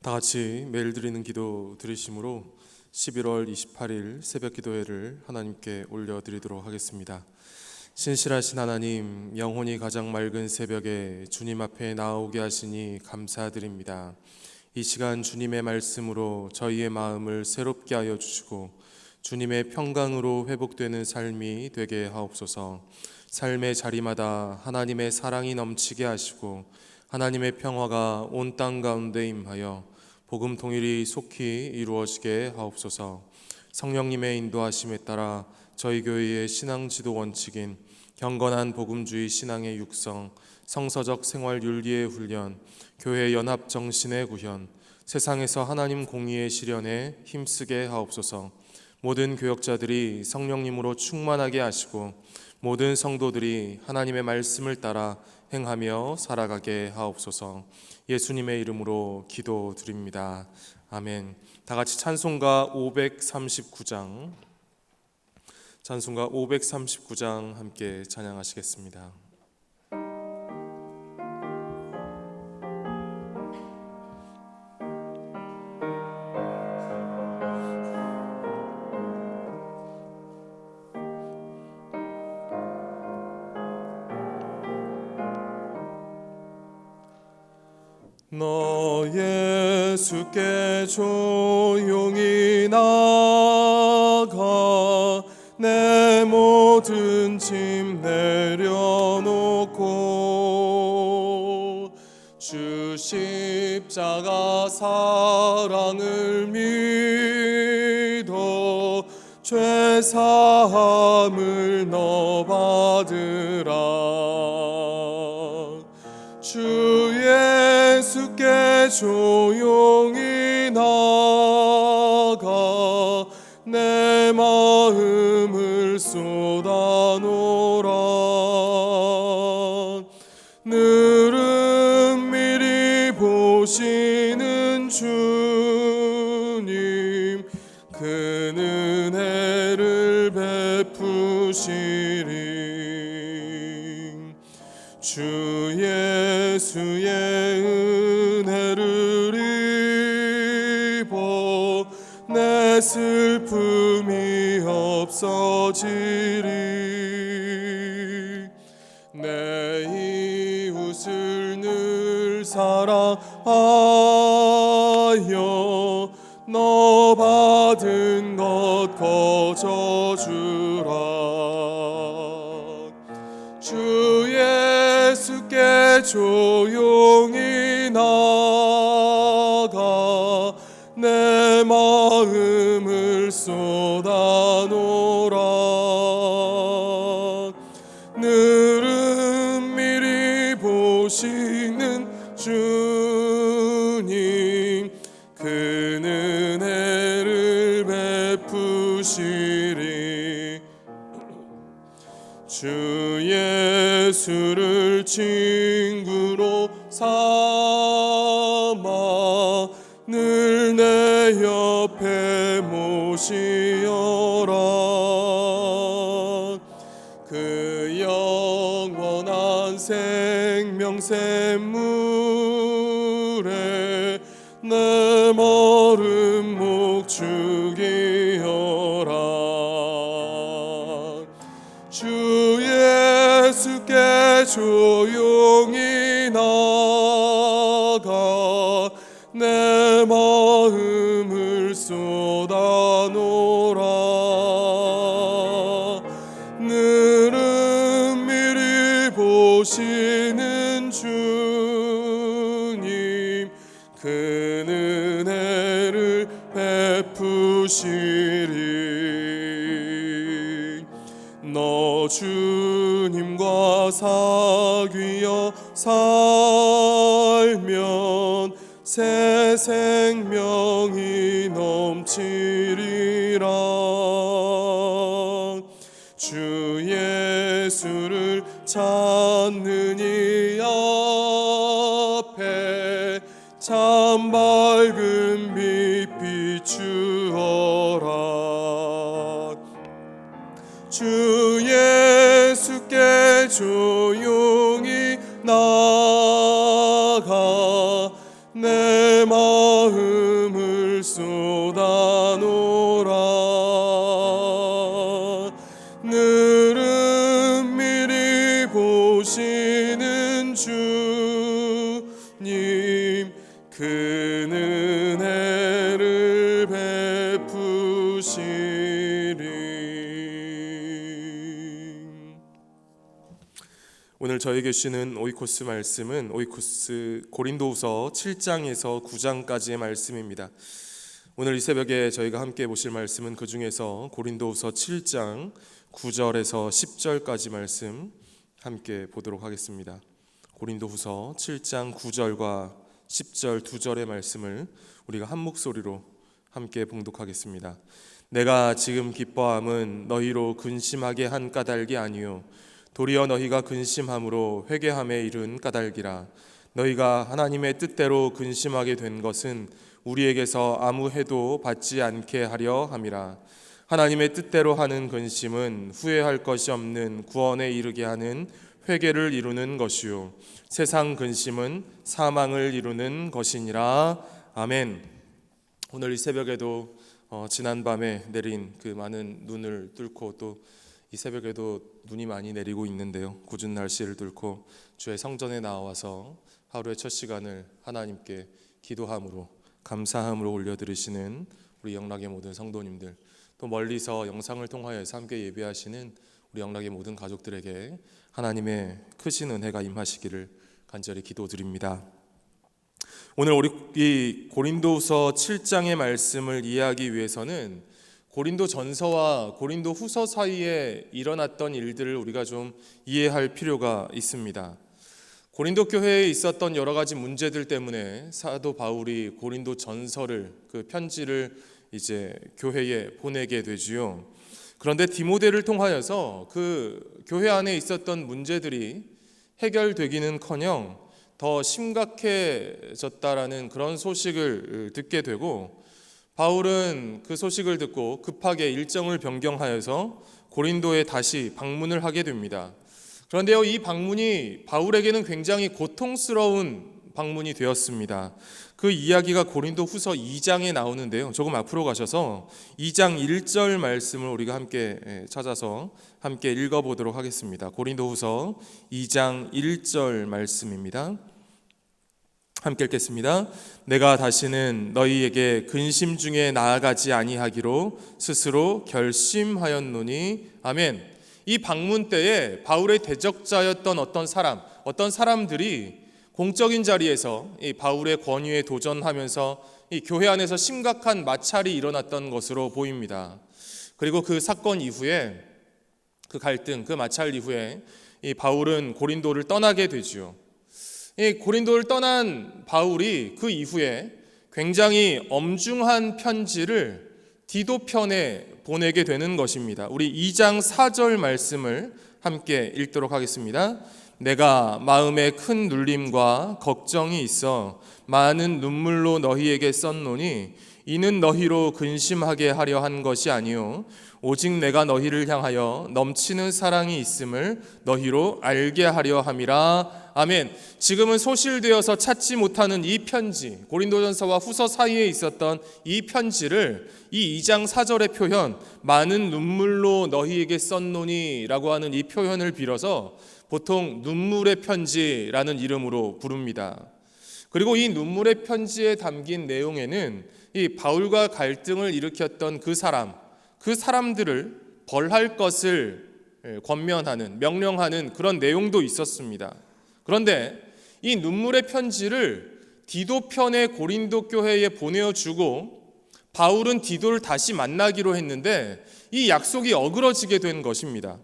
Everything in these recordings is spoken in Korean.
다 같이 매일 드리는 기도 드리심으로 11월 28일 새벽 기도회를 하나님께 올려드리도록 하겠습니다. 신실하신 하나님, 영혼이 가장 맑은 새벽에 주님 앞에 나오게 하시니 감사드립니다. 이 시간 주님의 말씀으로 저희의 마음을 새롭게 하여 주시고 주님의 평강으로 회복되는 삶이 되게 하옵소서. 삶의 자리마다 하나님의 사랑이 넘치게 하시고 하나님의 평화가 온 땅 가운데 임하여 복음 통일이 속히 이루어지게 하옵소서. 성령님의 인도하심에 따라 저희 교회의 신앙 지도 원칙인 경건한 복음주의 신앙의 육성, 성서적 생활 윤리의 훈련, 교회 연합 정신의 구현, 세상에서 하나님 공의의 실현에 힘쓰게 하옵소서. 모든 교역자들이 성령님으로 충만하게 하시고 모든 성도들이 하나님의 말씀을 따라 행하며 살아가게 하옵소서. 예수님의 이름으로 기도드립니다. 아멘. 다 같이 찬송가 539장 함께 찬양하시겠습니다. 너 예수께 조용히 나가 내 모든 짐 내려놓고 주 십자가 사랑을 믿어 죄 사함을 너 받으라. 주 예수께 조용히 나가 내 마음을 쏟아놓으라. 늘은 미리 보시는 주님 그 은혜를 베푸시리. 주 예수의 은혜를 입어 내 슬픔이 없어지리. 내 이웃을 늘 사랑하여 너 받은 것 거저주라. 주 예수께 조용히 나가 내 마음을 쏟아놓으라. 늘은 미리 보시는 주님 그 은혜를 베푸시리. 주 예수를 친구로 삼아 늘 내 옆에 모시어라. 그 영원한 생명 샘물에 내 머른 목 죽이어라. 주 예수께 조용히 나가 내 마음을 쏟아놓으라. 늘은 미리 보시는 주님 그 은혜를 베푸시리. 너 주님과 사귀어 살면 새 생명이 넘치리라. 주 예수를 찾는 이 앞에 참 밝은 빛 비추어라. 주 예수께 조용히 나가 내 내 마음을 쏟아놓으라. 늘은 미리 보시는 주님, 그 은혜를 베푸시리. 오늘 저에게 주시는 오이코스 말씀은 고린도후서 7장에서 9장까지의 말씀입니다. 오늘 이 새벽에 저희가 함께 보실 말씀은 그 중에서 고린도후서 7장 9절에서 10절까지 말씀 함께 보도록 하겠습니다. 고린도후서 7장 9절과 10절 두 절의 말씀을 우리가 한 목소리로 함께 봉독하겠습니다. 내가 지금 기뻐함은 너희로 근심하게 한 까닭이 아니요 도리어 너희가 근심함으로 회개함에 이른 까닭이라. 너희가 하나님의 뜻대로 근심하게 된 것은 우리에게서 아무 해도 받지 않게 하려 함이라. 하나님의 뜻대로 하는 근심은 후회할 것이 없는 구원에 이르게 하는 회개를 이루는 것이요 세상 근심은 사망을 이루는 것이니라. 아멘. 오늘 이 새벽에도 지난밤에 내린 그 많은 눈을 뚫고 또 이 새벽에도 눈이 많이 내리고 있는데요, 궂은 날씨를 뚫고 주의 성전에 나와서 하루의 첫 시간을 하나님께 기도함으로 감사함으로 올려드리시는 우리 영락의 모든 성도님들, 또 멀리서 영상을 통하여서 함께 예배하시는 우리 영락의 모든 가족들에게 하나님의 크신 은혜가 임하시기를 간절히 기도드립니다. 오늘 우리 이 고린도후서 7장의 말씀을 이해하기 위해서는 고린도 전서와 고린도 후서 사이에 일어났던 일들을 우리가 좀 이해할 필요가 있습니다. 고린도 교회에 있었던 여러 가지 문제들 때문에 사도 바울이 고린도 전서를, 그 편지를 이제 교회에 보내게 되지요. 그런데 디모데를 통하여서 그 교회 안에 있었던 문제들이 해결되기는커녕 더 심각해졌다라는 그런 소식을 듣게 되고, 바울은 그 소식을 듣고 급하게 일정을 변경하여서 고린도에 다시 방문을 하게 됩니다. 그런데요, 이 방문이 바울에게는 굉장히 고통스러운 방문이 되었습니다. 그 이야기가 고린도 후서 2장에 나오는데요, 조금 앞으로 가셔서 2장 1절 말씀을 우리가 함께 찾아서 함께 읽어보도록 하겠습니다. 고린도 후서 2장 1절 말씀입니다. 함께 읽겠습니다. 내가 다시는 너희에게 근심 중에 나아가지 아니하기로 스스로 결심하였노니. 아멘. 이 방문 때에 바울의 대적자였던 어떤 사람들이 공적인 자리에서 이 바울의 권위에 도전하면서 이 교회 안에서 심각한 마찰이 일어났던 것으로 보입니다. 그리고 그 사건 이후에, 그 갈등, 그 마찰 이후에 이 바울은 고린도를 떠나게 되지요. 이 고린도를 떠난 바울이 그 이후에 굉장히 엄중한 편지를 디도편에 보내게 되는 것입니다. 우리 2장 4절 말씀을 함께 읽도록 하겠습니다. 내가 마음에 큰 눌림과 걱정이 있어 많은 눈물로 너희에게 썼노니 이는 너희로 근심하게 하려 한 것이 아니요 오직 내가 너희를 향하여 넘치는 사랑이 있음을 너희로 알게 하려 함이라. 아멘. 지금은 소실되어서 찾지 못하는 이 편지, 고린도전서와 후서 사이에 있었던 이 편지를 이 2장 4절의 표현, 많은 눈물로 너희에게 썼노니 라고 하는 이 표현을 빌어서 보통 눈물의 편지라는 이름으로 부릅니다. 그리고 이 눈물의 편지에 담긴 내용에는 이 바울과 갈등을 일으켰던 그 사람들을 벌할 것을 권면하는, 명령하는 그런 내용도 있었습니다. 그런데 이 눈물의 편지를 디도편의 고린도 교회에 보내어주고 바울은 디도를 다시 만나기로 했는데 이 약속이 어그러지게 된 것입니다.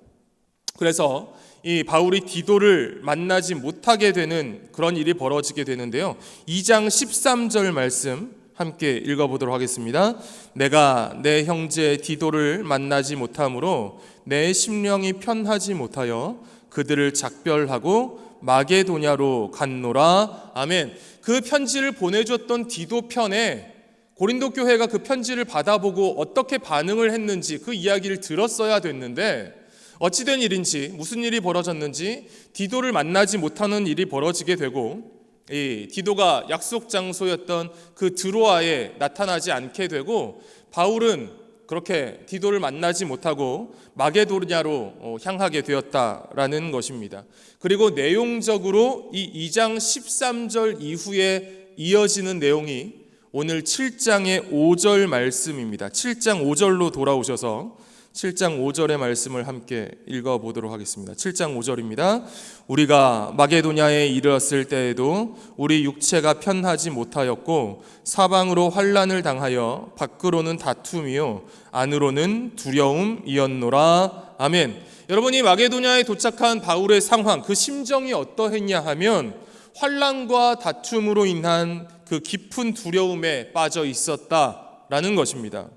그래서 이 바울이 디도를 만나지 못하게 되는 그런 일이 벌어지게 되는데요, 2장 13절 말씀 함께 읽어보도록 하겠습니다. 내가 내 형제 디도를 만나지 못하므로 내 심령이 편하지 못하여 그들을 작별하고 마게도냐로 갔노라. 아멘. 그 편지를 보내줬던 디도 편에 고린도 교회가 그 편지를 받아보고 어떻게 반응을 했는지 그 이야기를 들었어야 됐는데, 어찌된 일인지, 무슨 일이 벌어졌는지 디도를 만나지 못하는 일이 벌어지게 되고 이 디도가 약속 장소였던 그 드로아에 나타나지 않게 되고 바울은 그렇게 디도를 만나지 못하고 마게도냐로 향하게 되었다라는 것입니다. 그리고 내용적으로 이 2장 13절 이후에 이어지는 내용이 오늘 7장의 5절 말씀입니다. 7장 5절로 돌아오셔서 7장 5절의 말씀을 함께 읽어보도록 하겠습니다. 7장 5절입니다. 우리가 마게도냐에 이르렀을 때에도 우리 육체가 편하지 못하였고 사방으로 환난을 당하여 밖으로는 다툼이요 안으로는 두려움이었노라. 아멘. 여러분이 마게도냐에 도착한 바울의 상황, 그 심정이 어떠했냐 하면 환난과 다툼으로 인한 그 깊은 두려움에 빠져 있었다라는 것입니다.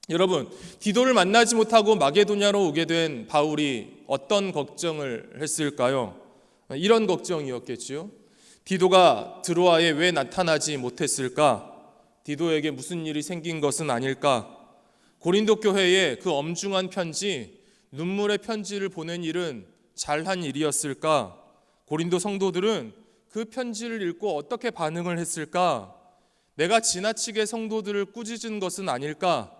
여러분, 디도를 만나지 못하고 마게도냐로 오게 된 바울이 어떤 걱정을 했을까요? 이런 걱정이었겠지요. 디도가 드로아에 왜 나타나지 못했을까? 디도에게 무슨 일이 생긴 것은 아닐까? 고린도 교회에 그 엄중한 편지, 눈물의 편지를 보낸 일은 잘한 일이었을까? 고린도 성도들은 그 편지를 읽고 어떻게 반응을 했을까? 내가 지나치게 성도들을 꾸짖은 것은 아닐까?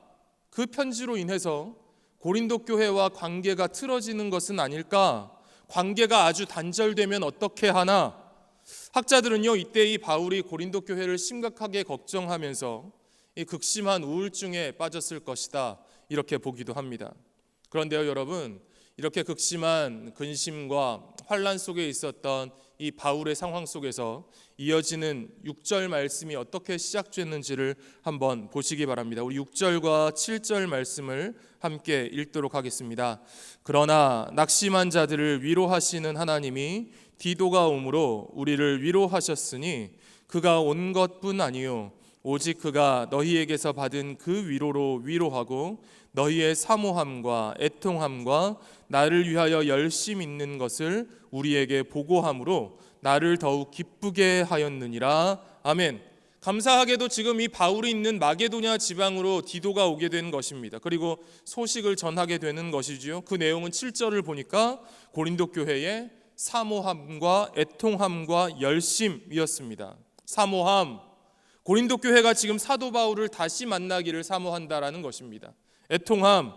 그 편지로 인해서 고린도 교회와 관계가 틀어지는 것은 아닐까? 관계가 아주 단절되면 어떻게 하나? 학자들은요, 이때 이 바울이 고린도 교회를 심각하게 걱정하면서 이 극심한 우울증에 빠졌을 것이다, 이렇게 보기도 합니다. 그런데요, 여러분, 이렇게 극심한 근심과 환난 속에 있었던 이 바울의 상황 속에서 이어지는 6절 말씀이 어떻게 시작됐는지를 한번 보시기 바랍니다. 우리 6절과 7절 말씀을 함께 읽도록 하겠습니다. 그러나 낙심한 자들을 위로하시는 하나님이 디도가 오므로 우리를 위로하셨으니 그가 온 것뿐 아니요 오직 그가 너희에게서 받은 그 위로로 위로하고 너희의 사모함과 애통함과 나를 위하여 열심 있는 것을 우리에게 보고함으로 나를 더욱 기쁘게 하였느니라. 아멘. 감사하게도 지금 이 바울이 있는 마게도냐 지방으로 디도가 오게 된 것입니다. 그리고 소식을 전하게 되는 것이지요. 그 내용은 7절을 보니까 고린도 교회의 사모함과 애통함과 열심이었습니다. 사모함, 고린도 교회가 지금 사도 바울을 다시 만나기를 사모한다라는 것입니다. 애통함,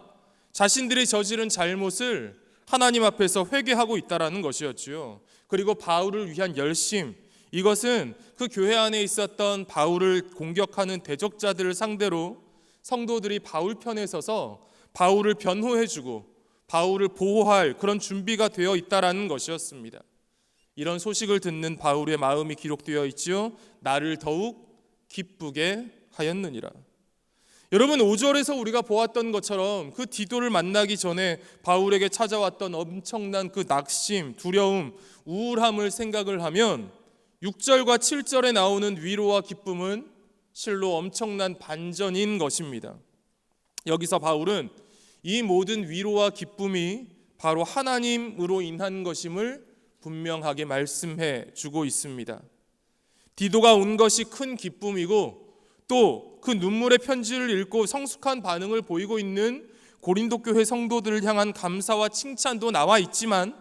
자신들이 저지른 잘못을 하나님 앞에서 회개하고 있다라는 것이었지요. 그리고 바울을 위한 열심, 이것은 그 교회 안에 있었던 바울을 공격하는 대적자들을 상대로 성도들이 바울 편에 서서 바울을 변호해주고 바울을 보호할 그런 준비가 되어 있다라는 것이었습니다. 이런 소식을 듣는 바울의 마음이 기록되어 있지요. 나를 더욱 기쁘게 하였느니라. 여러분, 5절에서 우리가 보았던 것처럼 그 디도를 만나기 전에 바울에게 찾아왔던 엄청난 그 낙심, 두려움, 우울함을 생각을 하면 6절과 7절에 나오는 위로와 기쁨은 실로 엄청난 반전인 것입니다. 여기서 바울은 이 모든 위로와 기쁨이 바로 하나님으로 인한 것임을 분명하게 말씀해 주고 있습니다. 디도가 온 것이 큰 기쁨이고 또 그 눈물의 편지를 읽고 성숙한 반응을 보이고 있는 고린도 교회 성도들을 향한 감사와 칭찬도 나와 있지만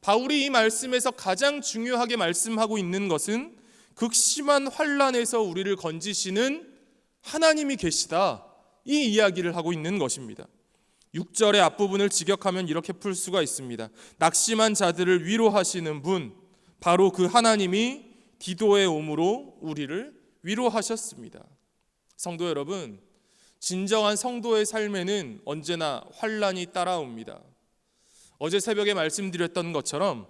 바울이 이 말씀에서 가장 중요하게 말씀하고 있는 것은 극심한 환난에서 우리를 건지시는 하나님이 계시다, 이 이야기를 하고 있는 것입니다. 6절의 앞부분을 직역하면 이렇게 풀 수가 있습니다. 낙심한 자들을 위로하시는 분, 바로 그 하나님이 디도의 오므로 우리를 위로하셨습니다. 성도 여러분, 진정한 성도의 삶에는 언제나 환난이 따라옵니다. 어제 새벽에 말씀드렸던 것처럼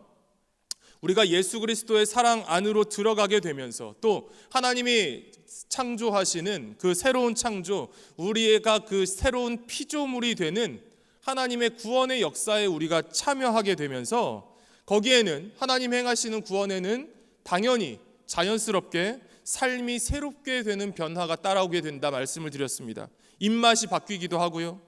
우리가 예수 그리스도의 사랑 안으로 들어가게 되면서 또 하나님이 창조하시는 그 새로운 창조, 우리가 그 새로운 피조물이 되는 하나님의 구원의 역사에 우리가 참여하게 되면서 거기에는 하나님 행하시는 구원에는 당연히 자연스럽게 삶이 새롭게 되는 변화가 따라오게 된다 말씀을 드렸습니다. 입맛이 바뀌기도 하고요.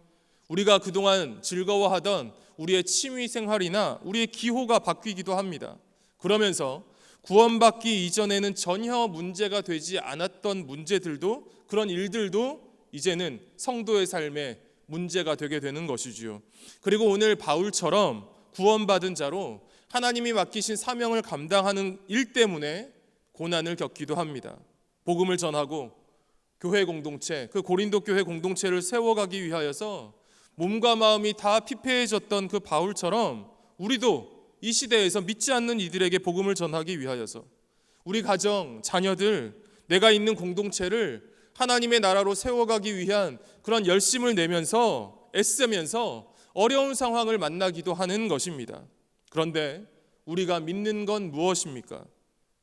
우리가 그동안 즐거워하던 우리의 취미 생활이나 우리의 기호가 바뀌기도 합니다. 그러면서 구원받기 이전에는 전혀 문제가 되지 않았던 문제들도, 그런 일들도 이제는 성도의 삶에 문제가 되게 되는 것이지요. 그리고 오늘 바울처럼 구원받은 자로 하나님이 맡기신 사명을 감당하는 일 때문에 고난을 겪기도 합니다. 복음을 전하고 교회 공동체, 그 고린도 교회 공동체를 세워가기 위하여서 몸과 마음이 다 피폐해졌던 그 바울처럼 우리도 이 시대에서 믿지 않는 이들에게 복음을 전하기 위하여서 우리 가정, 자녀들, 내가 있는 공동체를 하나님의 나라로 세워가기 위한 그런 열심을 내면서 애쓰면서 어려운 상황을 만나기도 하는 것입니다. 그런데 우리가 믿는 건 무엇입니까?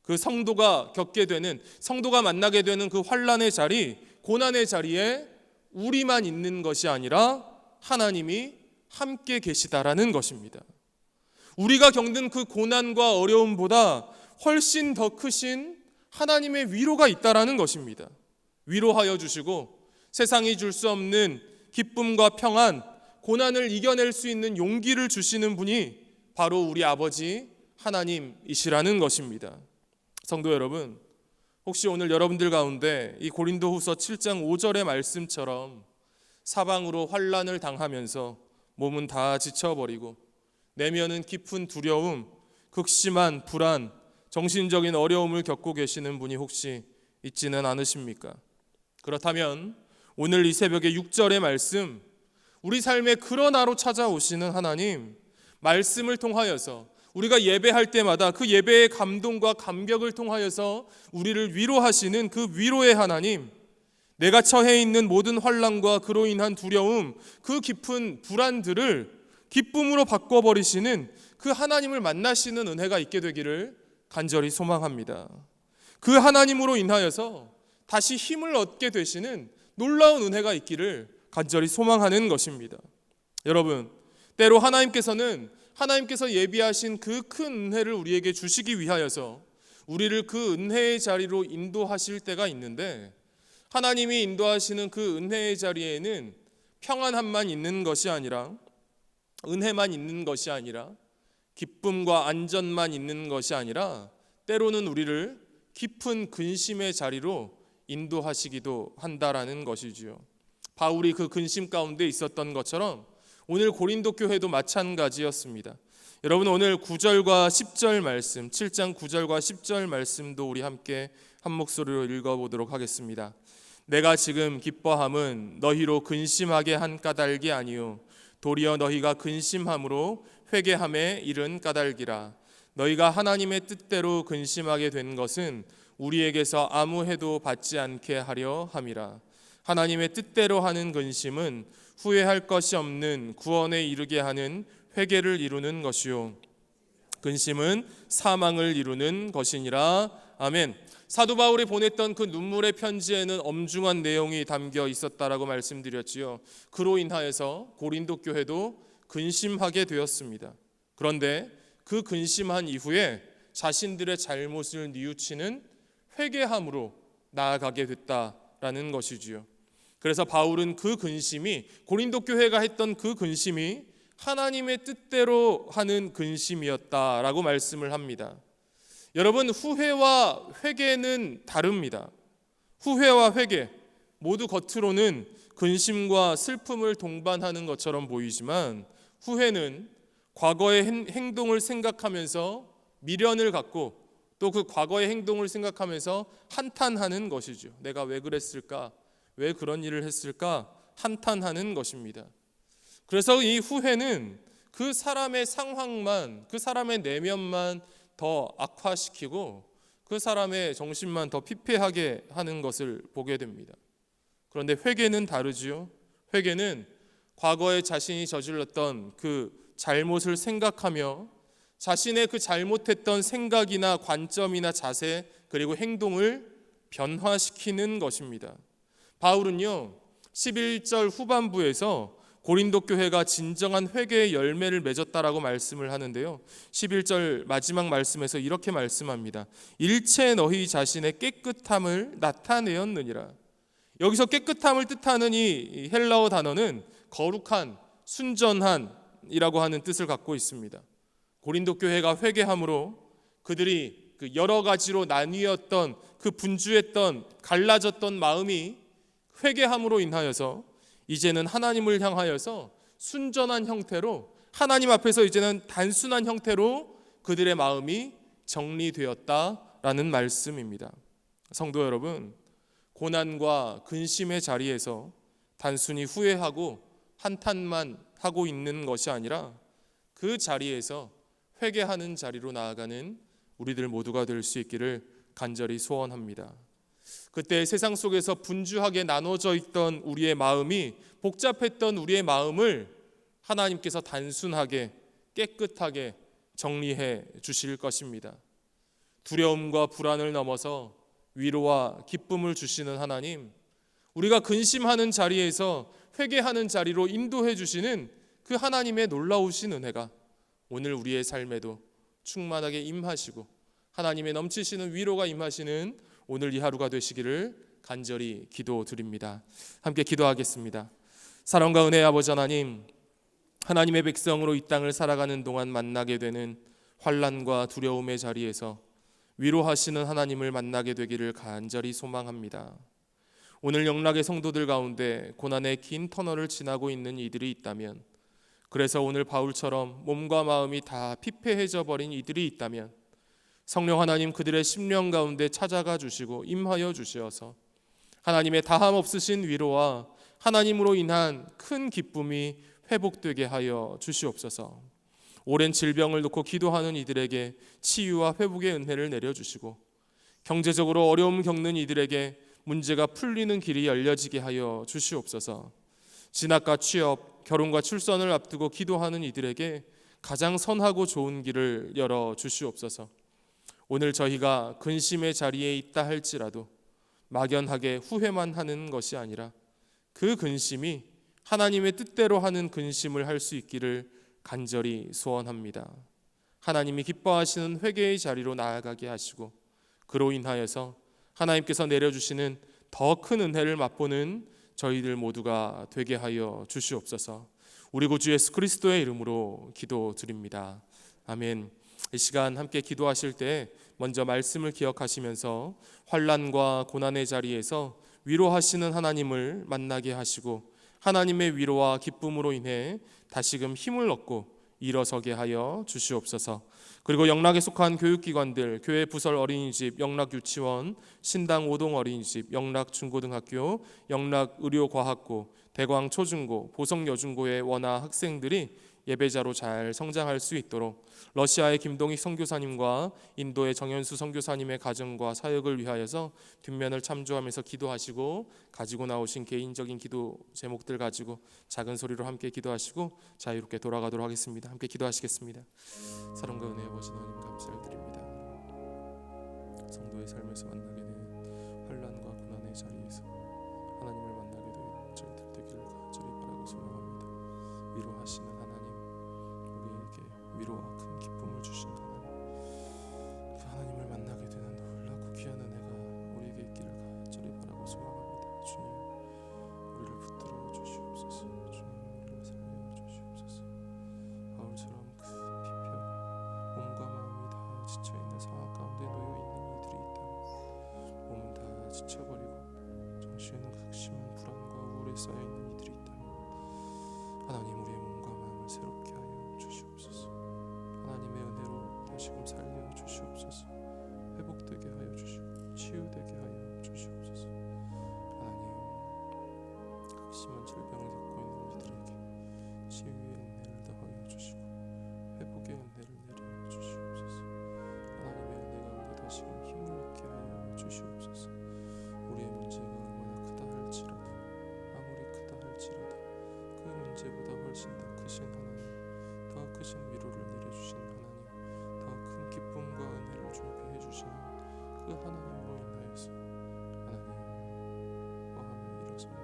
그 성도가 겪게 되는, 성도가 만나게 되는 그 환난의 자리, 고난의 자리에 우리만 있는 것이 아니라 하나님이 함께 계시다라는 것입니다. 우리가 겪는 그 고난과 어려움보다 훨씬 더 크신 하나님의 위로가 있다라는 것입니다. 위로하여 주시고 세상이 줄 수 없는 기쁨과 평안, 고난을 이겨낼 수 있는 용기를 주시는 분이 바로 우리 아버지 하나님이시라는 것입니다. 성도 여러분, 혹시 오늘 여러분들 가운데 이 고린도후서 7장 5절의 말씀처럼 사방으로 환난을 당하면서 몸은 다 지쳐버리고 내면은 깊은 두려움, 극심한 불안, 정신적인 어려움을 겪고 계시는 분이 혹시 있지는 않으십니까? 그렇다면 오늘 이 새벽에 6절의 말씀, 우리 삶의 그러나로 찾아오시는 하나님, 말씀을 통하여서 우리가 예배할 때마다 그 예배의 감동과 감격을 통하여서 우리를 위로하시는 그 위로의 하나님, 내가 처해 있는 모든 환난과 그로 인한 두려움, 그 깊은 불안들을 기쁨으로 바꿔버리시는 그 하나님을 만나시는 은혜가 있게 되기를 간절히 소망합니다. 그 하나님으로 인하여서 다시 힘을 얻게 되시는 놀라운 은혜가 있기를 간절히 소망하는 것입니다. 여러분, 때로 하나님께서 예비하신 그 큰 은혜를 우리에게 주시기 위하여서 우리를 그 은혜의 자리로 인도하실 때가 있는데, 하나님이 인도하시는 그 은혜의 자리에는 평안함만 있는 것이 아니라, 은혜만 있는 것이 아니라, 기쁨과 안전만 있는 것이 아니라 때로는 우리를 깊은 근심의 자리로 인도하시기도 한다라는 것이지요. 바울이 그 근심 가운데 있었던 것처럼 오늘 고린도 교회도 마찬가지였습니다. 여러분, 오늘 9절과 10절 말씀, 7장 9절과 10절 말씀도 우리 함께 한 목소리로 읽어보도록 하겠습니다. 내가 지금 기뻐함은 너희로 근심하게 한 까닭이 아니요 도리어 너희가 근심함으로 회개함에 이른 까닭이라. 너희가 하나님의 뜻대로 근심하게 된 것은 우리에게서 아무 해도 받지 않게 하려 함이라. 하나님의 뜻대로 하는 근심은 후회할 것이 없는 구원에 이르게 하는 회개를 이루는 것이요 근심은 사망을 이루는 것이니라. 아멘. 사도 바울이 보냈던 그 눈물의 편지에는 엄중한 내용이 담겨 있었다라고 말씀드렸지요. 그로 인하여서 고린도 교회도 근심하게 되었습니다. 그런데 그 근심한 이후에 자신들의 잘못을 뉘우치는 회개함으로 나아가게 됐다라는 것이지요. 그래서 바울은 그 근심이, 고린도 교회가 했던 그 근심이 하나님의 뜻대로 하는 근심이었다라고 말씀을 합니다. 여러분, 후회와 회개는 다릅니다. 후회와 회개 모두 겉으로는 근심과 슬픔을 동반하는 것처럼 보이지만, 후회는 과거의 행동을 생각하면서 미련을 갖고 또 그 과거의 행동을 생각하면서 한탄하는 것이죠. 내가 왜 그랬을까? 왜 그런 일을 했을까? 한탄하는 것입니다. 그래서 이 후회는 그 사람의 상황만, 그 사람의 내면만 더 악화시키고 그 사람의 정신만 더 피폐하게 하는 것을 보게 됩니다. 그런데 회개는 다르지요. 회개는 과거에 자신이 저질렀던 그 잘못을 생각하며 자신의 그 잘못했던 생각이나 관점이나 자세 그리고 행동을 변화시키는 것입니다. 바울은요 11절 후반부에서 고린도 교회가 진정한 회개의 열매를 맺었다라고 말씀을 하는데요, 11절 마지막 말씀에서 이렇게 말씀합니다. 일체 너희 자신의 깨끗함을 나타내었느니라. 여기서 깨끗함을 뜻하는 이 헬라어 단어는 거룩한, 순전한이라고 하는 뜻을 갖고 있습니다. 고린도 교회가 회개함으로 그들이 그 여러 가지로 나뉘었던 그 분주했던 갈라졌던 마음이 회개함으로 인하여서 이제는 하나님을 향하여서 순전한 형태로, 하나님 앞에서 이제는 단순한 형태로 그들의 마음이 정리되었다라는 말씀입니다. 성도 여러분, 고난과 근심의 자리에서 단순히 후회하고 한탄만 하고 있는 것이 아니라 그 자리에서 회개하는 자리로 나아가는 우리들 모두가 될 수 있기를 간절히 소원합니다. 그때 세상 속에서 분주하게 나눠져 있던 우리의 마음이, 복잡했던 우리의 마음을 하나님께서 단순하게 깨끗하게 정리해 주실 것입니다. 두려움과 불안을 넘어서 위로와 기쁨을 주시는 하나님, 우리가 근심하는 자리에서 회개하는 자리로 인도해 주시는 그 하나님의 놀라우신 은혜가 오늘 우리의 삶에도 충만하게 임하시고 하나님의 넘치시는 위로가 임하시는 오늘 이 하루가 되시기를 간절히 기도드립니다. 함께 기도하겠습니다. 사랑과 은혜의 아버지 하나님, 하나님의 백성으로 이 땅을 살아가는 동안 만나게 되는 환난과 두려움의 자리에서 위로하시는 하나님을 만나게 되기를 간절히 소망합니다. 오늘 영락의 성도들 가운데 고난의 긴 터널을 지나고 있는 이들이 있다면, 그래서 오늘 바울처럼 몸과 마음이 다 피폐해져 버린 이들이 있다면 성령 하나님 그들의 심령 가운데 찾아가 주시고 임하여 주시어서 하나님의 다함 없으신 위로와 하나님으로 인한 큰 기쁨이 회복되게 하여 주시옵소서. 오랜 질병을 놓고 기도하는 이들에게 치유와 회복의 은혜를 내려주시고, 경제적으로 어려움 겪는 이들에게 문제가 풀리는 길이 열려지게 하여 주시옵소서. 진학과 취업, 결혼과 출산을 앞두고 기도하는 이들에게 가장 선하고 좋은 길을 열어 주시옵소서. 오늘 저희가 근심의 자리에 있다 할지라도 막연하게 후회만 하는 것이 아니라 그 근심이 하나님의 뜻대로 하는 근심을 할 수 있기를 간절히 소원합니다. 하나님이 기뻐하시는 회개의 자리로 나아가게 하시고, 그로 인하여서 하나님께서 내려주시는 더 큰 은혜를 맛보는 저희들 모두가 되게 하여 주시옵소서. 우리 구주 예수 그리스도의 이름으로 기도드립니다. 아멘. 이 시간 함께 기도하실 때 먼저 말씀을 기억하시면서 환난과 고난의 자리에서 위로하시는 하나님을 만나게 하시고, 하나님의 위로와 기쁨으로 인해 다시금 힘을 얻고 일어서게 하여 주시옵소서. 그리고 영락에 속한 교육기관들, 교회 부설 어린이집, 영락유치원, 신당 오동 어린이집, 영락중고등학교, 영락의료과학고, 대광초중고, 보성여중고의 원아 학생들이 예배자로 잘 성장할 수 있도록 러시아의 김동익 선교사님과 인도의 정현수 선교사님의 가정과 사역을 위하여서 뒷면을 참조하면서 기도하시고, 가지고 나오신 개인적인 기도 제목들 가지고 작은 소리로 함께 기도하시고 자유롭게 돌아가도록 하겠습니다. 함께 기도하시겠습니다. 사랑과 은혜의 아버지 하나님 감사를 드립니다. 성도의 삶에서 만나게 되는 환난과 고난의 자리에서 하나님을 만나게 되는 저희들 되기를 간절히 바라고 소망합니다. 위로하시는 하나님, 우리에게 위로와 큰 기쁨을 주신 하나님, 그 하나님을 만나게 되는 놀라고 귀한 은혜가 우리에게 있기를 간절히 바라고 소망합니다. 주님, 우리를 붙들어 주시옵소서. 주님, 우리를 살려 주시옵소서. 바울처럼 큰 피폐하고 몸과 마음이 다 지쳐있는 상황 가운데 놓여있는 이들이 있다면, 몸은 다 지쳐버리고 정신은 극심한 불안과 우울에 쌓여있는 이들이 있다면, 하나님 우리의 몸과 마음을 새롭게 하여 주시옵소서. 하나님의 은혜로 다시금 살려 주시옵소서. 회복되게 하여 주시고 치유되게 하여 주시옵소서. 하나님, 극심한 질병을 겪고 있는 이들에게 치유의 은혜를 더하여 주시고 회복의 은혜를 내려 주시옵소서. 하나님의 은혜 가운데 다시금 힘을 얻게 하여 주시옵소서. 우리의 문제가 얼마나 크다 할지라도, 아무리 크다 할지라도 그 문제보다 훨씬 더 크신 하나님, 더 크신 위로를 내려주신 하나님, 더 큰 기쁨과 은혜를 준비해 주시는 그 하나님으로 인하여서 하나님 마음을 일어서며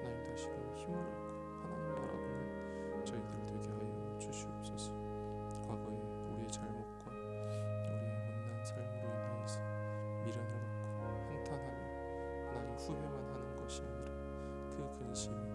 하나님 다시금 힘을 얻고 하나님 바라보는 저희들 되게 하여 주시옵소서. 과거의 우리의 잘못과 우리의 못난 삶으로 인하여서 미련을 갖고 한탄하며 하나님 후회만 하는 것이 아니라 그 근심이